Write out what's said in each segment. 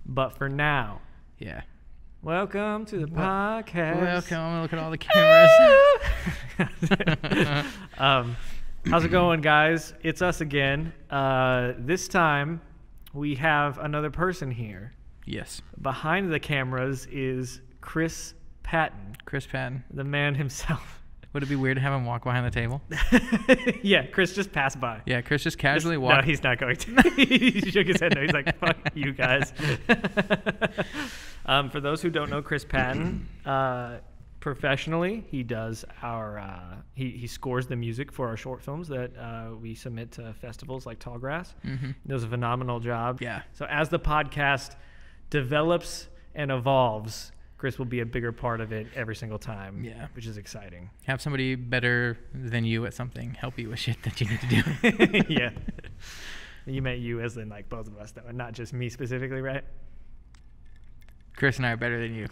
But for now, Yeah. welcome to the podcast. Welcome. Look at all the cameras. How's it going, guys? It's us again. This time, we have another person here. Yes. Behind the cameras is Chris Patton. Chris Patton. The man himself. Would it be weird to have him walk behind the table? Yeah, Chris just passed by. Yeah, Chris just casually walked. No, he's not going to. He shook his head no. He's like, fuck you guys. For those who don't know Chris Patton, professionally, he does our, he scores the music for our short films that we submit to festivals like Tallgrass. Mm-hmm. He does a phenomenal job. Yeah. So as the podcast develops and evolves, Chris will be a bigger part of it every single time. Yeah. Which is exciting. Have somebody better than you at something help you with shit that you need to do. Yeah. You meant you as in like both of us, though, and not just me specifically, right? Chris and I are better than you.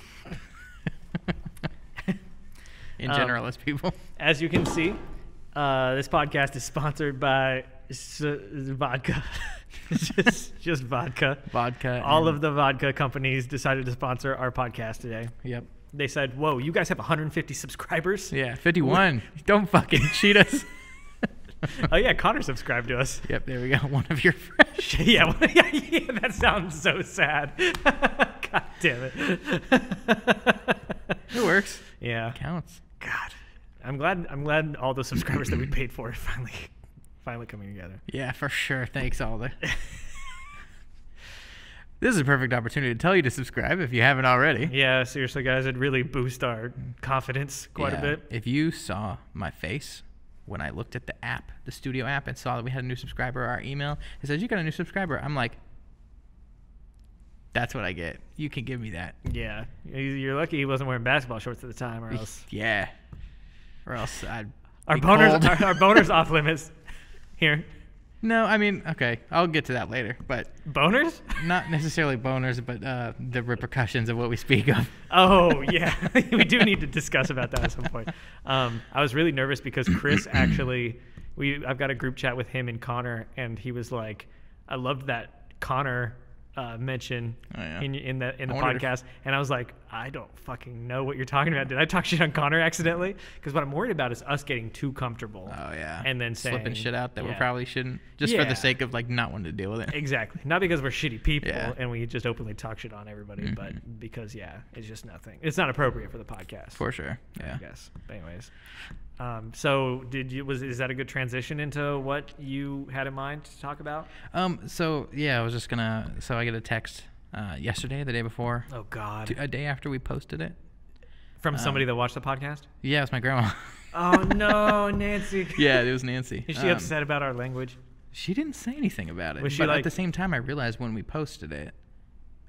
In general, as people. As you can see, this podcast is sponsored by vodka. just vodka. Vodka. All of the vodka companies decided to sponsor our podcast today. Yep. They said, whoa, you guys have 150 subscribers? Yeah, 51. Don't fucking cheat us. Oh, yeah, Connor subscribed to us. Yep, there we go. One of your friends. Yeah, that sounds so sad. God damn it. It works. Yeah. It counts. God. I'm glad all the subscribers that we paid for are finally coming together. Yeah, for sure. Thanks, Alder. This is a perfect opportunity to tell you to subscribe if you haven't already. Yeah, seriously, guys, it'd really boost our confidence quite a bit. If you saw my face when I looked at the app, the studio app, and saw that we had a new subscriber, our email, it says, you got a new subscriber. I'm like, that's what I get. You can give me that. Yeah. You're lucky he wasn't wearing basketball shorts at the time, or else. Yeah. Or else I'd Our be boners, cold. our boners off limits. Here. No, I mean, okay, I'll get to that later, but Boners? not necessarily boners, but the repercussions of what we speak of. Oh, yeah. We do need to discuss about that at some point. I was really nervous because Chris actually, I've got a group chat with him and Connor, and he was like, I loved that Connor mention in the podcast, and I was like, I don't fucking know what you're talking about. Did I talk shit on Connor accidentally? Because what I'm worried about is us getting too comfortable. Oh yeah, and then slipping shit out that we probably shouldn't, just for the sake of like not wanting to deal with it. Exactly, not because we're shitty people and we just openly talk shit on everybody, but because it's just nothing. It's not appropriate for the podcast. For sure, yeah. I guess. But anyways, so is that a good transition into what you had in mind to talk about? So yeah, I was just gonna. So I get a text yesterday, the day before. Oh God. A day after we posted it. From somebody that watched the podcast? Yeah, it was my grandma. Oh no, Nancy. Yeah, it was Nancy. Is she upset about our language? She didn't say anything about it. Was she but like, at the same time, I realized when we posted it,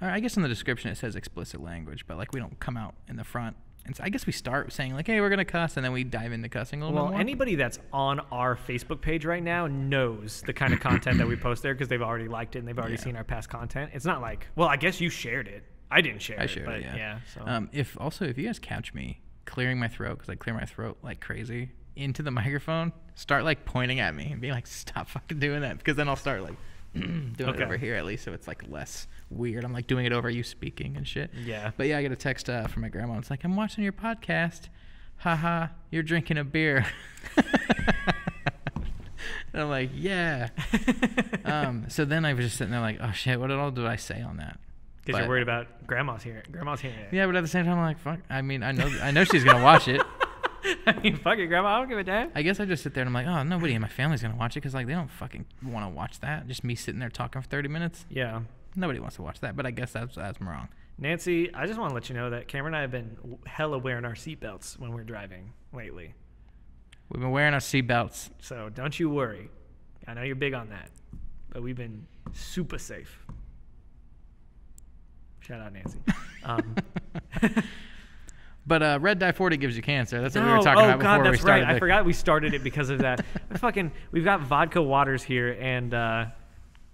or I guess in the description it says explicit language, but like we don't come out in the front. And so I guess we start saying like, hey, we're going to cuss, and then we dive into cussing a little bit more. Anybody that's on our Facebook page right now knows the kind of content that we post there because they've already liked it and they've already seen our past content. It's not like, well, I guess you shared it. I didn't share it. I shared it, yeah. So. If you guys catch me clearing my throat, because I clear my throat like crazy, into the microphone, start like pointing at me and being like, stop fucking doing that, because then I'll start like doing it over here at least, so it's like less weird. I'm like doing it over you speaking and shit. Yeah. But yeah, I get a text from my grandma. It's like, I'm watching your podcast. Haha, you're drinking a beer. And I'm like, yeah. So then I was just sitting there like, oh shit, what all did I say on that? Because you're worried about grandma's hearing it. Yeah, but at the same time, I'm like, fuck. I mean, I know she's gonna watch it. I mean, fuck it, grandma. I don't give a damn. I guess I just sit there and I'm like, oh, nobody in my family's gonna watch it, because like they don't fucking want to watch that. Just me sitting there talking for 30 minutes. Yeah. Nobody wants to watch that, but I guess that's wrong. Nancy, I just want to let you know that Cameron and I have been hella wearing our seatbelts when we're driving lately. We've been wearing our seatbelts. So don't you worry. I know you're big on that, but we've been super safe. Shout out, Nancy. But red dye 40 gives you cancer. That's what we were talking about before we started. That's right. I forgot we started it because of that. We've got vodka waters here, and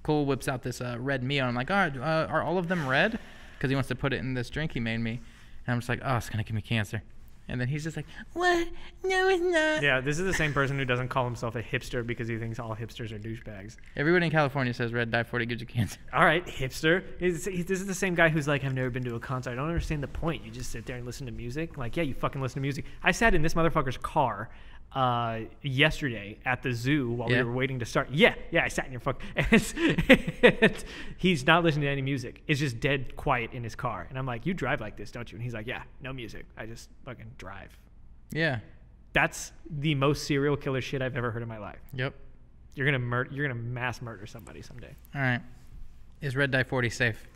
Cole whips out this red Mio, and I'm like, are all of them red? Because he wants to put it in this drink he made me. And I'm just like, oh, it's going to give me cancer. And then he's just like, what? No, it's not. Yeah, this is the same person who doesn't call himself a hipster because he thinks all hipsters are douchebags. Everybody in California says red dye 40 gives you cancer. All right, hipster. This is the same guy who's like, I've never been to a concert. I don't understand the point. You just sit there and listen to music. Like, yeah, you fucking listen to music. I sat in this motherfucker's car yesterday at the zoo while we were waiting to start. Yeah, I sat in your fuck. He's not listening to any music. It's just dead quiet in his car. And I'm like, you drive like this, don't you? And he's like, yeah, no music. I just fucking drive. Yeah. That's the most serial killer shit I've ever heard in my life. Yep. You're gonna mass murder somebody someday. All right. Is red dye 40 safe?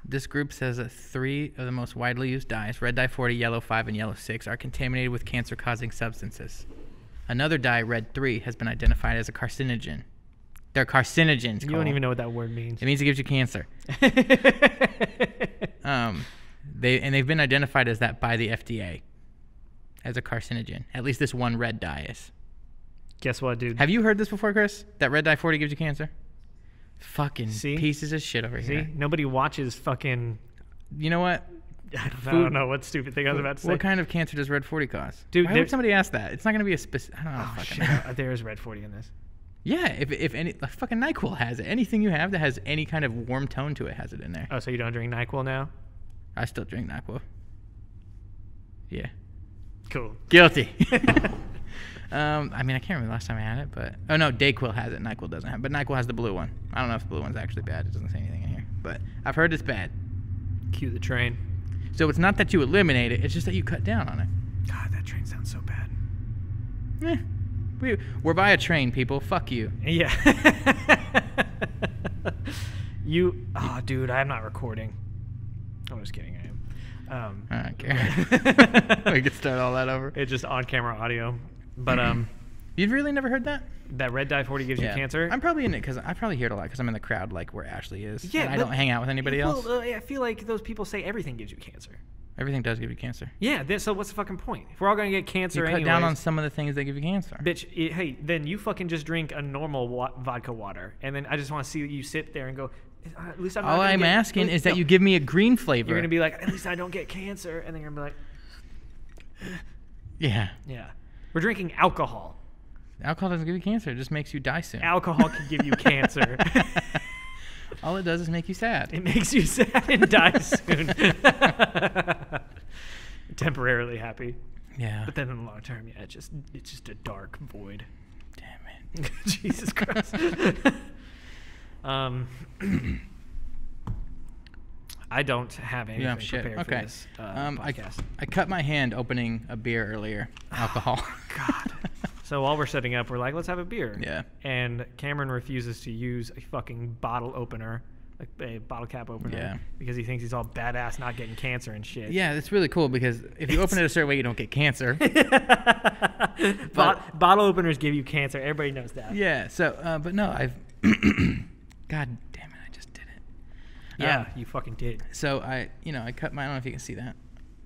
This group says that 3 of the most widely used dyes, red dye 40, yellow 5, and yellow 6, are contaminated with cancer-causing substances. Another dye, red 3, has been identified as a carcinogen. They're carcinogens. You don't even know what that word means. It means it gives you cancer. They've been identified as that by the FDA, as a carcinogen. At least this one red dye is. Guess what, dude? Have you heard this before, Chris? That red dye 40 gives you cancer? Fucking pieces of shit over here. See? Nobody watches fucking... You know what? I don't know what stupid thing I was about to say. What kind of cancer does red 40 cause? Dude, why would somebody ask that? It's not going to be a specific... I don't know. Oh, shit. There is red 40 in this. Yeah, if any... Like fucking NyQuil has it. Anything you have that has any kind of warm tone to it has it in there. Oh, so you don't drink NyQuil now? I still drink NyQuil. Yeah. Cool. Guilty. I mean, I can't remember the last time I had it, but... Oh, no, Dayquil has it. NyQuil doesn't have it. But NyQuil has the blue one. I don't know if the blue one's actually bad. It doesn't say anything in here. But I've heard it's bad. Cue the train. So it's not that you eliminate it. It's just that you cut down on it. God, that train sounds so bad. We're by a train, people. Fuck you. Yeah. Oh, dude, I'm not recording. I'm just kidding. I am. I don't care. We could start all that over. It's just on-camera audio. But you've really never heard that? That red dye 40 gives you cancer? I'm probably in it because I probably hear it a lot because I'm in the crowd like where Ashley is. Yeah, and I don't hang out with anybody else. I feel like those people say everything gives you cancer. Everything does give you cancer. Yeah, so what's the fucking point? If we're all going to get cancer anyways. You cut down on some of the things that give you cancer. Bitch, hey, then you fucking just drink a normal vodka water. And then I just want to see you sit there and go, at least I'm not all I'm asking is that you give me a green flavor. You're going to be like, at least I don't get cancer. And then you're going to be like... Yeah. Yeah. We're drinking alcohol. Alcohol doesn't give you cancer. It just makes you die soon. Alcohol can give you cancer. All it does is make you sad. It makes you sad and die soon. Temporarily happy. Yeah. But then in the long term, yeah, it's just a dark void. Damn it. Jesus Christ. I don't have anything prepared for this podcast. I cut my hand opening a beer earlier. Alcohol. God. So while we're setting up, we're like, let's have a beer. Yeah. And Cameron refuses to use a fucking bottle opener, like a bottle cap opener, because he thinks he's all badass not getting cancer and shit. Yeah, it's really cool because if you open it a certain way, you don't get cancer. Bottle openers give you cancer. Everybody knows that. Yeah. So, but no, I've... God damn it, I just did it. Yeah, you fucking did. So I cut my... I don't know if you can see that.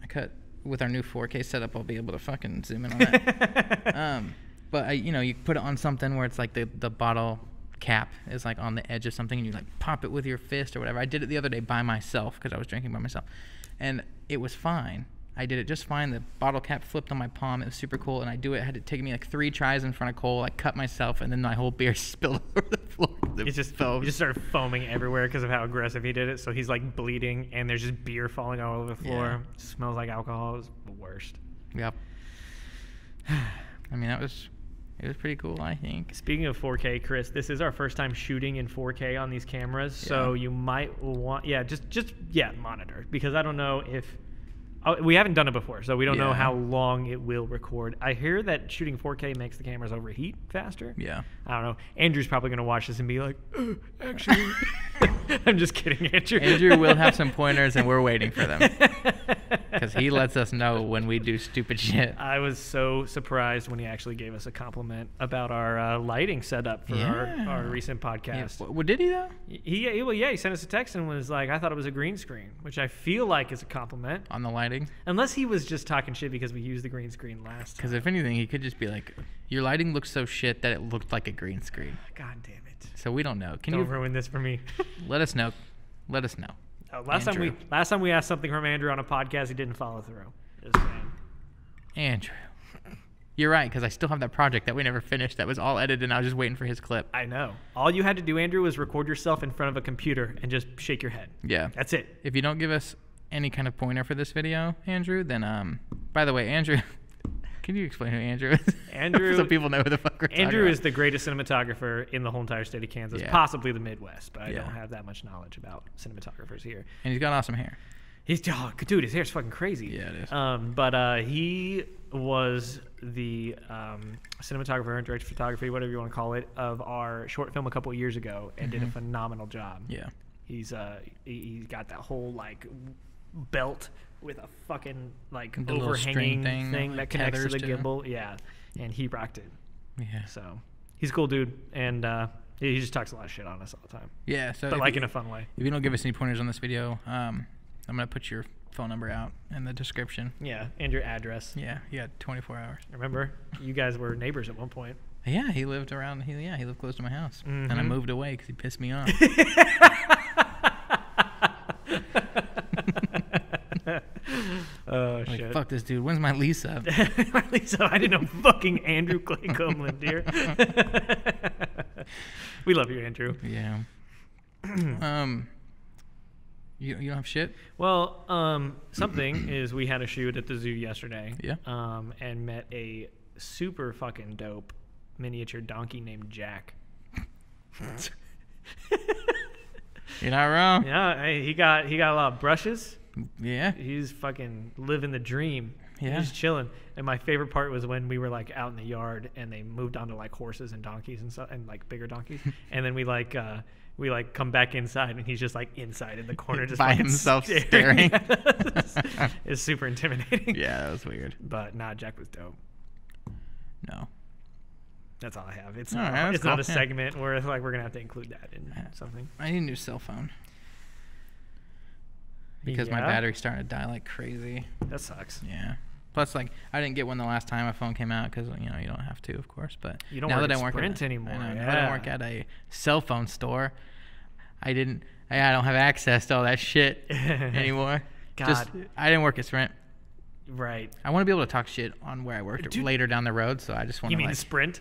I cut... With our new 4K setup, I'll be able to fucking zoom in on that. But you put it on something where it's like the bottle cap is like on the edge of something, and you like pop it with your fist or whatever. I did it the other day by myself because I was drinking by myself, and it was fine. I did it just fine. The bottle cap flipped on my palm. It was super cool, and it had to take me like 3 tries in front of Cole. I cut myself, and then my whole beer spilled over the floor. You just started foaming everywhere because of how aggressive he did it. So he's like bleeding, and there's just beer falling all over the floor. Yeah. It smells like alcohol. It was the worst. Yep. I mean, it was pretty cool, I think. Speaking of 4K, Chris, this is our first time shooting in 4K on these cameras, so you might want, just monitor, because I don't know if. We haven't done it before, so we don't know how long it will record. I hear that shooting 4K makes the cameras overheat faster. Yeah. I don't know. Andrew's probably going to watch this and be like, actually. I'm just kidding, Andrew. Andrew will have some pointers, and we're waiting for them. Because he lets us know when we do stupid shit. I was so surprised when he actually gave us a compliment about our lighting setup for our recent podcast. Yeah. Well, did he, though? He sent us a text and was like, I thought it was a green screen, which I feel like is a compliment. On the lighting? Unless he was just talking shit because we used the green screen last time. Because if anything, he could just be like, your lighting looks so shit that it looked like a green screen. God damn it. So we don't know. Don't ruin this for me. Let us know. Last time we asked something from Andrew on a podcast, he didn't follow through. Just saying. Andrew. You're right, because I still have that project that we never finished that was all edited, and I was just waiting for his clip. I know. All you had to do, Andrew, was record yourself in front of a computer and just shake your head. Yeah. That's it. If you don't give us any kind of pointer for this video, Andrew, then, by the way, Andrew, can you explain who Andrew is? Andrew, so people know who the fuck we're talking Andrew about. is the greatest cinematographer in the whole entire state of Kansas, Yeah. possibly the Midwest, but I Yeah. don't have that much knowledge about cinematographers here. And he's got awesome hair. Dude, his hair's fucking crazy. Yeah, it is. But he was the cinematographer and director of photography, whatever you want to call it, of our short film a couple of years ago, and did a phenomenal job. Yeah. He's got that whole like belt with a fucking like The little string overhanging thing like that connects to the tethers to. gimbal. Yeah, and he rocked it. Yeah. So he's a cool dude, and he just talks a lot of shit on us all the time, Yeah. So but if like you, in a fun way. if you don't give us any pointers on this video, I'm gonna put your phone number out in the description. Yeah, and your address. Yeah. You got 24 hours. Remember, you guys were neighbors at one point. Yeah, he lived around. He lived close to my house, and I moved away because he pissed me off. Oh Like, shit! fuck this dude. When's my lease up? So I didn't know fucking Andrew Claycomb lived here. We love you, Andrew. Yeah. You don't have shit? Well, something is we had a shoot at the zoo yesterday. Yeah. And met a super fucking dope miniature donkey named Jack. You're not wrong. Yeah, hey, he got a lot of brushes. Yeah. He's fucking living the dream. Yeah. He's chilling. And my favorite part was when we were like out in the yard and they moved on to like horses and donkeys and stuff, and like bigger donkeys. And then we come back inside and he's just like inside in the corner just By fucking himself staring. at us. It's super intimidating. Yeah, that was weird. But nah, Jack was dope. No. That's all I have. It's All not, right, that's it's not a cool, yeah. segment where like we're gonna have to include that in something. I need a new cell phone. Because my Yeah? battery's starting to die like crazy. That sucks. Yeah. Plus, like, I didn't get one the last time my phone came out because, you know, you don't have to, of course. But You don't now work that at I work Sprint at, anymore, I know, now yeah. that I work at a cell phone store, I don't have access to all that shit anymore. God. I didn't work at Sprint. Right. I want to be able to talk shit on where I worked Dude. later down the road, so I just want You to, mean like... Sprint?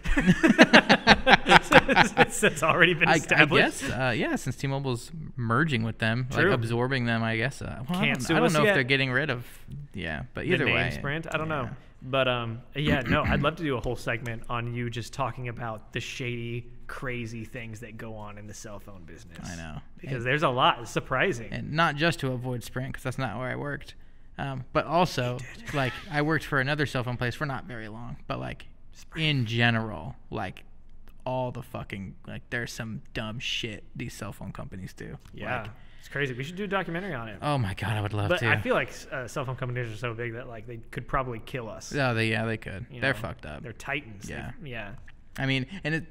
It's already been I established. guess, yeah, since T-Mobile's merging with them, True. like absorbing them, I guess. Well, Can't I sue don't us know if yet. they're getting rid of, but The either name way. Sprint? I don't know. yeah. But yeah, no, I'd love to do a whole segment on you just talking about the shady, crazy things that go on in the cell phone business. I know. Because there's a lot. It's surprising. And not just to avoid Sprint, because that's not where I worked, but also, like, I worked for another cell phone place for not very long, but, like, in general, like, all the fucking, like, there's some dumb shit these cell phone companies do. Yeah. Like, It's crazy. We should do a documentary on it. oh, my God, I would love But to. I feel like cell phone companies are so big that like they could probably kill us. Oh, they could. you They're know? fucked up. They're titans. Yeah. Yeah. I mean, and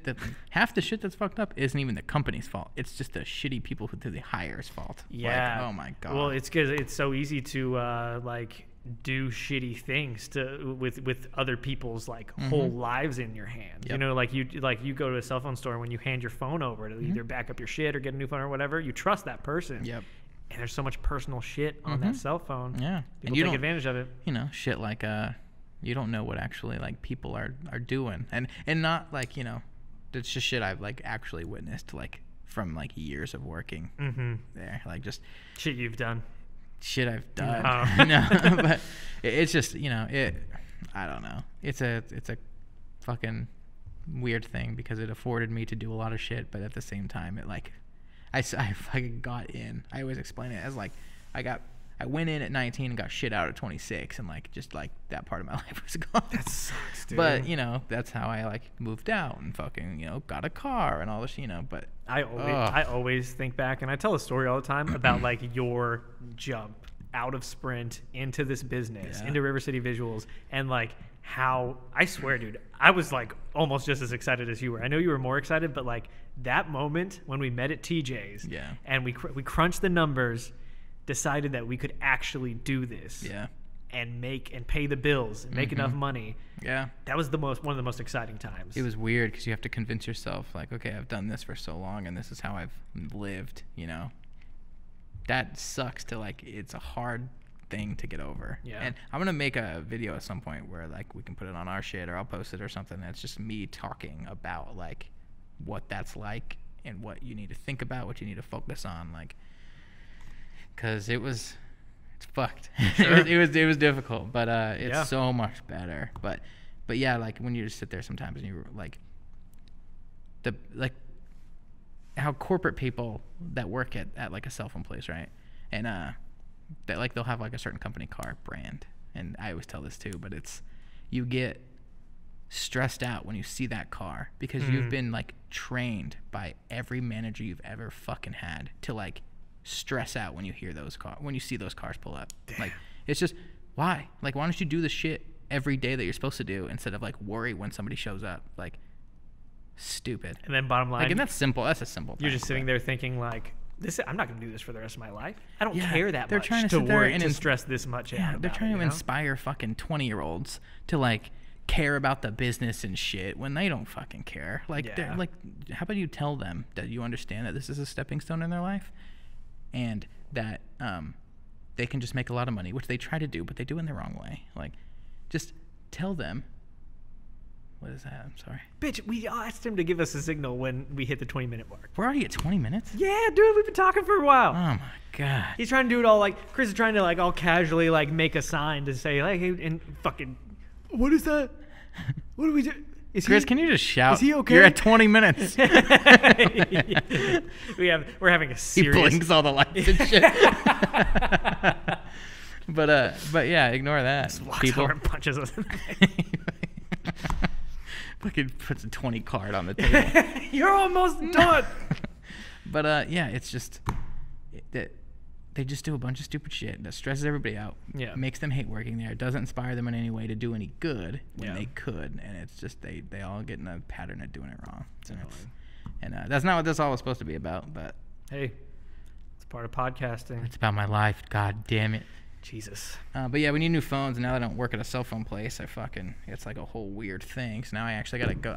half the shit that's fucked up isn't even the company's fault. It's just the shitty people who they hire's fault. Yeah. Like, oh my God. Well, it's because it's so easy to like do shitty things with other people's like whole lives in your hands. Yep. You know, like you go to a cell phone store when you hand your phone over to either back up your shit or get a new phone or whatever. You trust that person. Yep. And there's so much personal shit on that cell phone. Yeah. People And you take don't, advantage of it. you know, shit like you don't know what actually like people are doing, and not like, you know, it's just shit I've like actually witnessed like from like years of working there, like just Shit you've done. shit I've done. No. No, but it's just, you know, I don't know. It's a fucking weird thing because it afforded me to do a lot of shit, but at the same time, it like I fucking got in. I always explain it as like I went in at 19 and got shit out at 26, and like just like that part of my life was gone. That sucks, dude. But you know, that's how I like moved out and fucking, you know, got a car and all this, you know. But I always think back, and I tell a story all the time about like your jump out of Sprint into this business, Yeah. into River City Visuals, and like how I swear, dude, I was like almost just as excited as you were. I know you were more excited, but like that moment when we met at TJ's, Yeah. and we crunched the numbers, decided that we could actually do this, yeah, and pay the bills and make enough money. yeah. That was one of the most exciting times. It was weird because you have to convince yourself, like, okay, I've done this for so long and this is how I've lived, you know. That sucks to, like, it's a hard thing to get over. Yeah. And I'm gonna make a video at some point where like we can put it on our shit, or I'll post it or something. That's just me talking about like what that's like and what you need to think about, what you need to focus on, like, because it's fucked. Sure. it was difficult, but it's Yeah. so much better. But yeah, like when you just sit there sometimes and you like how corporate people that work at like a cell phone place, right? And that like they'll have like a certain company car brand, and I always tell this too, but it's you get stressed out when you see that car because you've been like trained by every manager you've ever fucking had to like stress out when you hear when you see those cars pull up. Damn. Like it's just why don't you do the shit every day that you're supposed to do instead of like worry when somebody shows up? Like stupid. And then bottom line, like, and that's simple. That's a simple thing. You're just sitting there thinking like, I'm not going to do this for the rest of my life. I don't Yeah, care that they're much trying to sit worry there and to stress this much out. Yeah, they're about trying it, to you know? inspire fucking 20-year-olds to like care about the business and shit when they don't fucking care. Like, Yeah. they're like, how about you tell them that you understand that this is a stepping stone in their life, and that they can just make a lot of money, which they try to do, but they do it in the wrong way. Like, just tell them. What is that? I'm sorry. Bitch, we asked him to give us a signal when we hit the 20-minute mark. We're already at 20 minutes? Yeah, dude, we've been talking for a while. Oh, my God. He's trying to do it all like, Chris is trying to like all casually like make a sign to say like, hey, and fucking, what is that? What do we do? Chris, can you just shout? Is he okay? You're at 20 minutes. We're having a He serious. blinks all the lights and shit. But yeah, ignore that. Just walks over and punches us in the face. Fucking puts a 20 card on the table. You're almost done. But yeah, it's just that they just do a bunch of stupid shit that stresses everybody out. Yeah. Makes them hate working there. Doesn't inspire them in any way to do any good when Yeah. they could. And it's just they all get in a pattern of doing it wrong. And that's not what this all was supposed to be about. But Hey, it's part of podcasting. it's about my life. God damn it. Jesus. But yeah, we need new phones, and now that I don't work at a cell phone place, it's like a whole weird thing. So now I actually gotta go.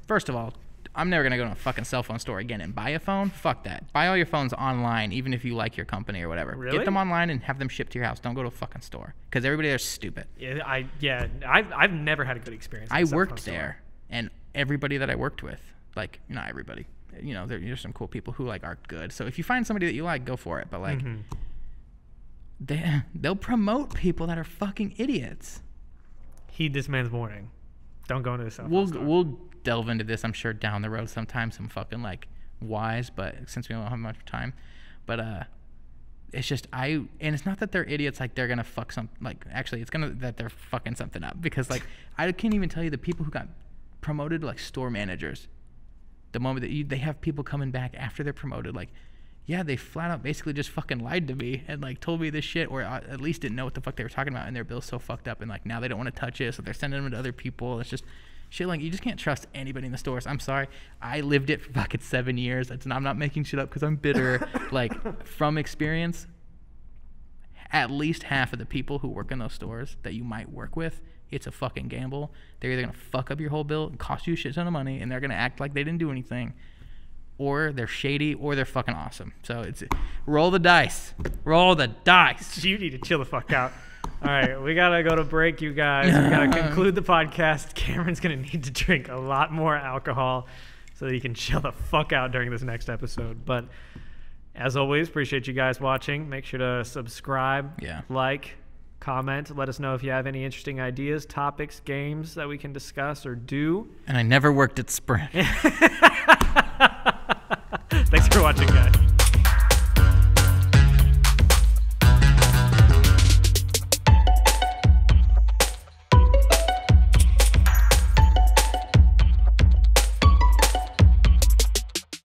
First of all, I'm never gonna go to a fucking cell phone store again and buy a phone. Fuck that. Buy all your phones online, even if you like your company or whatever. Really? Get them online and have them shipped to your house. Don't go to a fucking store, because everybody there's stupid. I've never had a good experience. At I a cell phone worked store. there, and everybody that I worked with, like, not everybody, there's some cool people who like are good. So if you find somebody that you like, go for it. But like. Mm-hmm. They'll promote people that are fucking idiots. Heed this man's warning. Don't go into the cell phone store. We'll delve into this, I'm sure, down the road sometime. Some fucking like whys, but since we don't have much time, but it's just and it's not that they're idiots. Like they're gonna fuck some. Like actually, it's that they're fucking something up, because like I can't even tell you the people who got promoted to like store managers. The moment that they have people coming back after they're promoted, like. Yeah, they flat out basically just fucking lied to me and like told me this shit, or at least didn't know what the fuck they were talking about, and their bill's so fucked up, and like now they don't want to touch it, so they're sending them to other people. It's just shit. Like you just can't trust anybody in the stores. I'm sorry, I lived it for fucking 7 years. I'm not making shit up because I'm bitter. Like from experience, at least half of the people who work in those stores that you might work with, it's a fucking gamble. They're either gonna fuck up your whole bill and cost you a shit ton of money, and they're gonna act like they didn't do anything. Or they're shady, or they're fucking awesome. So it's roll the dice. Roll the dice. You need to chill the fuck out. All right, we gotta go to break, you guys. We gotta conclude the podcast. Cameron's gonna need to drink a lot more alcohol so that he can chill the fuck out during this next episode. But as always, appreciate you guys watching. Make sure to subscribe, like, comment. Let us know if you have any interesting ideas, topics, games that we can discuss or do. And I never worked at Sprint. Thanks for watching, guys.